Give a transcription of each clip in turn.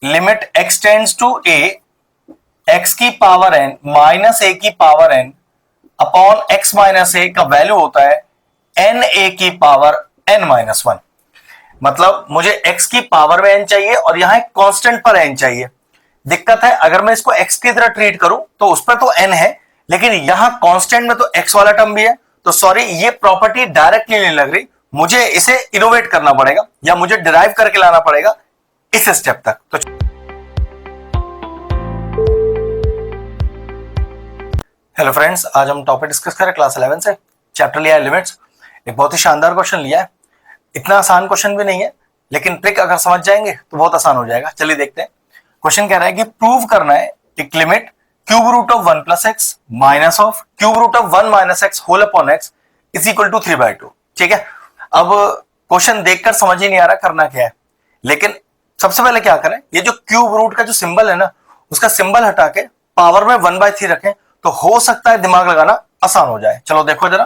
Limit x tends to a x की power n minus a की power n upon x minus a का value होता है n a की power n minus 1। मतलब मुझे x की पावर में n चाहिए और यहां एक कांस्टेंट पर n चाहिए। दिक्कत है अगर मैं इसको x की तरह ट्रीट करूं तो उस पर तो n है, लेकिन यहां कांस्टेंट में तो x वाला टर्म भी है, तो सॉरी ये प्रॉपर्टी डायरेक्टली नहीं लग रही, मुझे इसे इनोवेट करना पड़ेगा या मुझे डिराइव करके लाना पड़ेगा इस स्टेप तक। तो हेलो फ्रेंड्स, आज हम टॉपिक डिस्कस करें क्लास 11 से, चैप्टर लिया है लिमिट्स। एक बहुत ही शानदार क्वेश्चन लिया है, इतना आसान क्वेश्चन भी नहीं है, लेकिन ट्रिक अगर समझ जाएंगे तो बहुत आसान हो जाएगा। चलिए देखते हैं। क्वेश्चन कह रहा है कि प्रूव करना है एक limit cube root of 1 plus x minus of cube root of 1 minus x whole upon x is equal to 3/2। ठीक है, अब क्वेश्चन देखकर समझ ही नहीं आ रहा करना क्या है, लेकिन सबसे पहले क्या करें, ये जो क्यूब रूट का जो सिंबल है ना, उसका सिंबल हटा के पावर में 1/3 रखें तो हो सकता है दिमाग लगाना आसान हो जाए। चलो देखो जरा।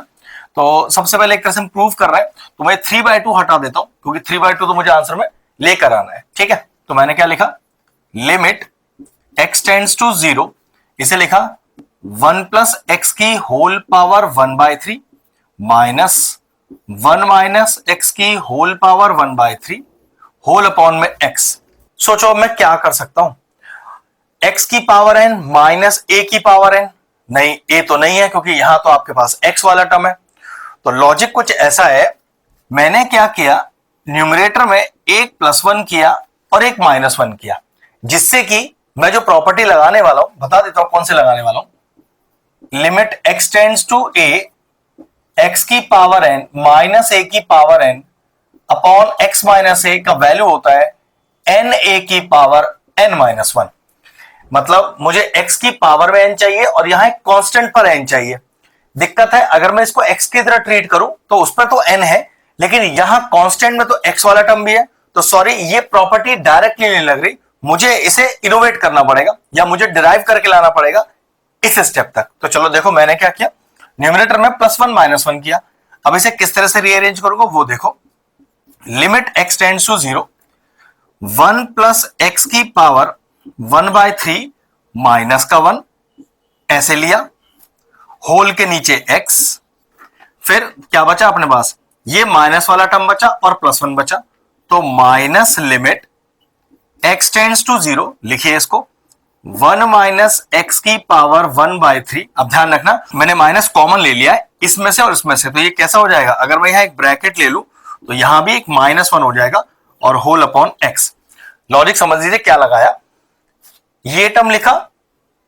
तो सबसे पहले एक तरह से प्रूव कर रहा है, तो मैं 3/2 हटा देता हूं क्योंकि 3/2 तो मुझे आंसर में लेकर आना है। ठीक है, तो मैंने क्या लिखा, लिमिट x टेंड्स टू 0, इसे लिखा 1 प्लस एक्स की whole power 1/3 minus 1 minus x की होल पावर 1/3 होल अपॉन में x। सोचो अब मैं क्या कर सकता हूं, x की पावर n माइनस a की पावर n, नहीं a तो नहीं है क्योंकि यहां तो आपके पास x वाला टर्म है। तो लॉजिक कुछ ऐसा है, मैंने क्या किया, न्यूमरेटर में एक +1 किया और एक -1 किया, जिससे कि मैं जो प्रॉपर्टी लगाने वाला हूं बता देता हूं कौन से लगाने वाला हूं। Limit x tends to a x की पावर n माइनस a की power n upon x minus a का वैल्यू होता है n a की पावर n माइनस 1। मतलब मुझे x की पावर में n चाहिए और यहां एक कांस्टेंट पर n चाहिए। दिक्कत है अगर मैं इसको x की तरह ट्रीट करूं तो उस पर तो n है, लेकिन यहां कांस्टेंट में तो x वाला टर्म भी है, तो सॉरी ये प्रॉपर्टी डायरेक्टली नहीं लग रही, मुझे इसे इनोवेट करना पड़ेगा या मुझे डिराइव करके लाना पड़ेगा इस स्टेप तक। तो चलो देखो मैंने क्या किया, न्यूमरेटर में +1 -1 किया। अब इसे किस तरह से रीअरेंज करूंगा वो देखो। Limit x tends to 0, 1 plus x की पावर 1/3 माइनस का 1 ऐसे लिया, होल के नीचे x, फिर क्या बचा अपने पास, ये माइनस वाला टर्म बचा और +1 बचा, तो minus limit x tends to 0, लिखिए इसको 1 माइनस एक्स की पावर 1/3। अब ध्यान रखना मैंने माइनस कॉमन ले लिया है इसमें से और इसमें से, तो ये कैसा हो जाएगा, अगर मैं यहां एक ब्रैकेट ले लूं तो यहां भी एक -1 हो जाएगा और होल अपॉन x। लॉजिक समझ लीजिए क्या लगाया, ये टर्म लिखा,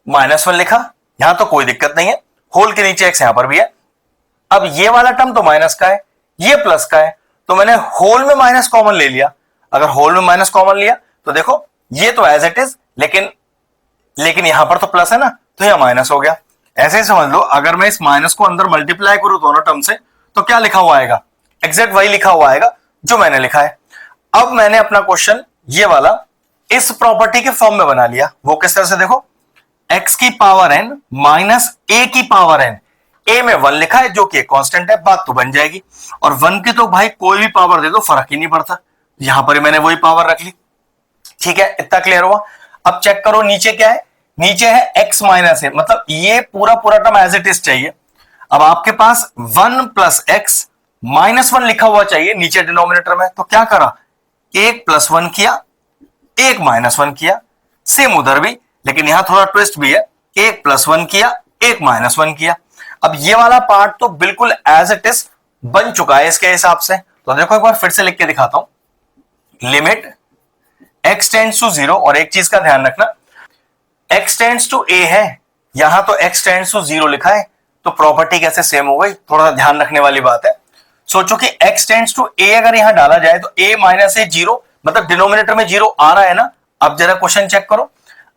-1 लिखा, यहां तो कोई दिक्कत नहीं है, होल के नीचे x यहां पर भी है। अब ये वाला टर्म तो माइनस का है, ये प्लस का है, तो मैंने होल में माइनस कॉमन ले लिया। अगर होल में माइनस कॉमन लिया तो देखो ये तो एज इट इज, लेकिन यहां पर तो प्लस है ना, तो यह माइनस हो गया। ऐसे ही समझ लो, अगर मैं इस माइनस को अंदर मल्टीप्लाई करूं दोनों टर्म से तो क्या लिखा हुआ आएगा, एग्जैक्ट वही लिखा हुआ आएगा जो मैंने लिखा है। अब मैंने अपना क्वेश्चन ये वाला इस प्रॉपर्टी के फॉर्म में बना लिया। वो किस तरह से देखो, x की पावर n माइनस a की पावर n, a में 1 लिखा है जो कि कांस्टेंट है, बात तो बन जाएगी। और 1 की तो भाई कोई भी पावर दे दो फर्क ही नहीं पड़ता, यहां पर मैंने वही पावर रख ली। ठीक है, इतना क्लियर हुआ। अब चेक करो नीचे क्या है, नीचे है x माइनस a, मतलब ये पूरा टर्म एज इट इज चाहिए। अब आपके पास 1 प्लस एक्स -1 लिखा हुआ चाहिए नीचे डिनोमिनेटर में, तो क्या करा, एक +1 किया, एक -1 किया, सेम उधर भी, लेकिन यहां थोड़ा ट्विस्ट भी है, एक +1 किया, एक -1 किया। अब ये वाला पार्ट तो बिल्कुल एज इट इज बन चुका है इसके हिसाब से। तो देखो एक बार फिर से लिख के दिखाता हूं, लिमिट x टेंड्स टू 0, और एक चीज का ध्यान रखना, x टेंड्स टू a है, यहां तो x टेंड्स टू 0 लिखा है, तो प्रॉपर्टी कैसे सेम हो गई, थोड़ा सा ध्यान रखने वाली बात है। सोचो कि x टेंड्स टू a अगर यहां डाला जाए तो a माइनस a 0, मतलब डिनोमिनेटर में 0 आ रहा है ना। अब जरा क्वेश्चन चेक करो,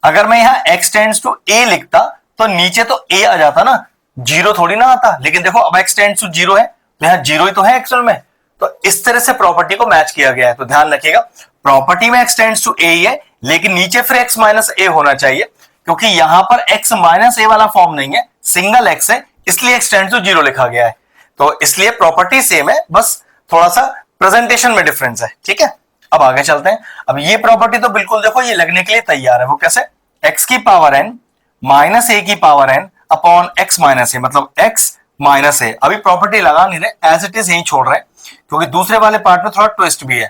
अगर मैं यहां x टेंड्स टू a लिखता तो नीचे तो a आ जाता ना, 0 थोड़ी ना आता, लेकिन देखो अब x टेंड्स टू 0 है तो यहां 0 ही तो है एक्चुअल में। तो इस तरह से प्रॉपर्टी को मैच किया गया है। तो ध्यान रखिएगा, प्रॉपर्टी में x टेंड्स टू a ही है, लेकिन नीचे फिर x माइनस a होना चाहिए, क्योंकि यहां पर x माइनस a वाला फॉर्म नहीं है, सिंगल x है, इसलिए x टेंड्स टू 0 लिखा गया है। तो इसलिए प्रॉपर्टी सेम है, बस थोड़ा सा प्रेजेंटेशन में डिफरेंस है। ठीक है, अब आगे चलते हैं। अब ये प्रॉपर्टी तो बिल्कुल देखो ये लगने के लिए तैयार है। वो कैसे? x की पावर n माइनस a की power n upon x minus a, मतलब x माइनस a। अभी प्रॉपर्टी लगा नहीं रहे, एज इट इज यही छोड़ रहे, क्योंकि दूसरे वाले पार्ट में थोड़ा ट्विस्ट भी है।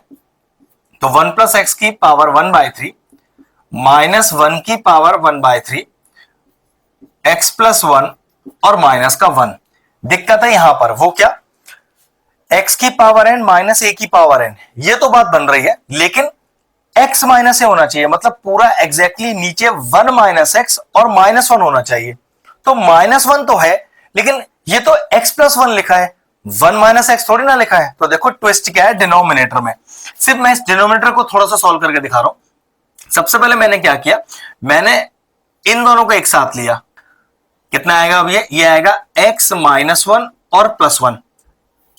तो 1 प्लस एक्स की पावर 1/3 माइनस 1 की पावर 1/3 x प्लस 1 और माइनस का 1। दिक्कत है यहां पर, वो क्या? x की पावर n माइनस a की पावर n, ये तो बात बन रही है, लेकिन x माइनस a होना चाहिए, मतलब पूरा एग्जैक्टली नीचे 1 माइनस एक्स और माइनस 1 होना चाहिए। तो माइनस 1 तो है, लेकिन ये तो x प्लस 1 लिखा है, 1 माइनस एक्स थोड़ी ना लिखा है। तो देखो ट्विस्ट क्या है डिनोमिनेटर में। सिर्फ मैं इस डिनोमिनेटर को थोड़ा सा सॉल्व करके दिखा रहा हूं। सबसे पहले मैंने क्या किया, मैंने इन दोनों को एक साथ लिया। कितना आएगा अब? ये आएगा x माइनस 1 और प्लस 1।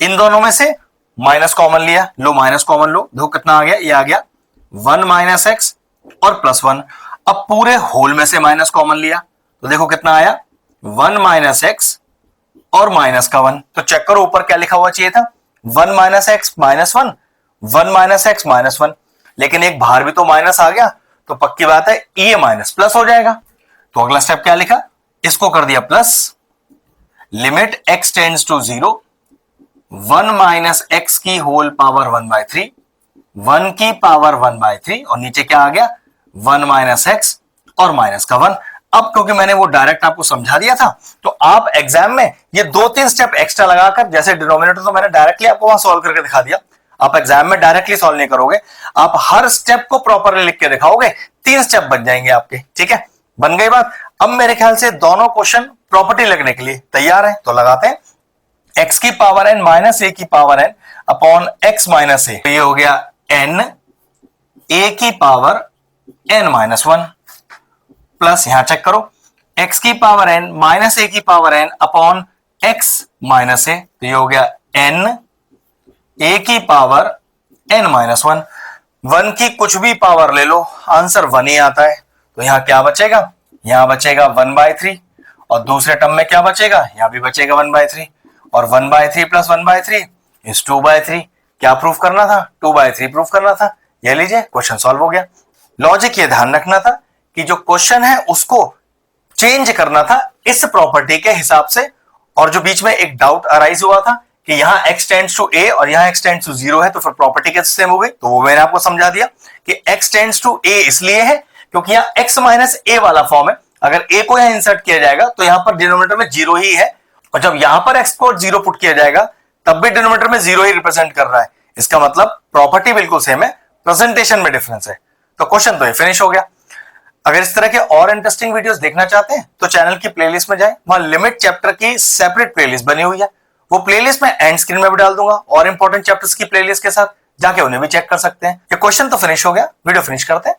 इन दोनों में से माइनस कॉमन लिया, लो माइनस कॉमन लो, देखो कितना आ गया, ये आ गया 1 माइनस एक्स और प्लस 1। अब पूरे होल में से माइनस कॉमन लिया, तो देखो कितना आया 1 माइनस एक्स और माइनस का 1। तो चेक करो ऊपर क्या लिखा हुआ चाहिए था, 1 minus x minus 1, 1 minus x minus 1। लेकिन एक बाहर भी तो माइनस आ गया, तो पक्की बात है ये माइनस प्लस हो जाएगा। तो अगला स्टेप क्या लिखा, इसको कर दिया plus, limit x tends to 0, 1 minus x की होल पावर 1/3, 1 की पावर 1/3 और नीचे क्या आ गया 1 माइनस एक्स और माइनस का 1। अब क्योंकि मैंने वो डायरेक्ट आपको समझा दिया था, तो आप एग्जाम में ये 2-3 स्टेप एक्स्ट्रा लगाकर, जैसे डिनोमिनेटर तो मैंने डायरेक्टली आपको वहां सॉल्व करके दिखा दिया, आप एग्जाम में डायरेक्टली सॉल्व नहीं करोगे, आप हर स्टेप को प्रॉपरली लिख के दिखाओगे, 3 स्टेप बन जाएंगे आपके। ठीक है, बन गई बात। अब मेरे ख्याल से दोनों क्वेश्चन प्रॉपर्टी लगने के लिए तैयार है, तो लगाते हैं। x की पावर n माइनस a की power n upon x minus a, ये हो गया n a की पावर n माइनस 1 प्लस, यहां चेक करो x की पावर n माइनस a की power n upon x minus a, तो ये हो गया n a की पावर n माइनस 1। 1 की कुछ भी पावर ले लो, आंसर 1 ही आता है। तो यहां क्या बचेगा, यहां बचेगा 1/3 और दूसरे टर्म में क्या बचेगा, यहां भी बचेगा 1/3 और 1/3 प्लस 1/3 इज 2/3। क्या प्रूफ करना था, 2/3 प्रूफ करना था। ये लीजिए क्वेश्चन सॉल्व हो गया। लॉजिक ये ध्यान रखना था कि जो क्वेश्चन है उसको चेंज करना था इस प्रॉपर्टी के हिसाब से, और जो बीच में एक डाउट अराइज हुआ था कि यहां x टेंड्स टू a और यहां x टेंड्स टू 0 है, तो फिर प्रॉपर्टी कैसे सेम हो गई, तो वो मैंने आपको समझा दिया कि x टेंड्स टू a इसलिए है क्योंकि यहां x माइनस a वाला फॉर्म है। अगर a को यहां इंसर्ट किया जाएगा तो यहां पर डिनोमिनेटर में 0 ही है, और जब यहां पर x को 0 पुट किया जाएगा तब भी डिनोमिनेटर में 0 ही रिप्रेजेंट कर रहा है। इसका मतलब प्रॉपर्टी बिल्कुल सेम है, प्रेजेंटेशन में डिफरेंस है। तो क्वेश्चन तो ये फिनिश हो गया। अगर इस तरह के और इंटरेस्टिंग वीडियोस देखना चाहते हैं तो चैनल की प्लेलिस्ट में जाएं, वहां लिमिट चैप्टर की सेपरेट प्लेलिस्ट बनी हुई है। वो प्लेलिस्ट मैं एंड स्क्रीन में भी डाल दूंगा और इंपॉर्टेंट चैप्टर्स की प्लेलिस्ट के साथ, जाके उन्हें भी चेक कर सकते हैं। ये क्वेश्चन तो फिनिश हो गया, वीडियो फिनिश करते हैं।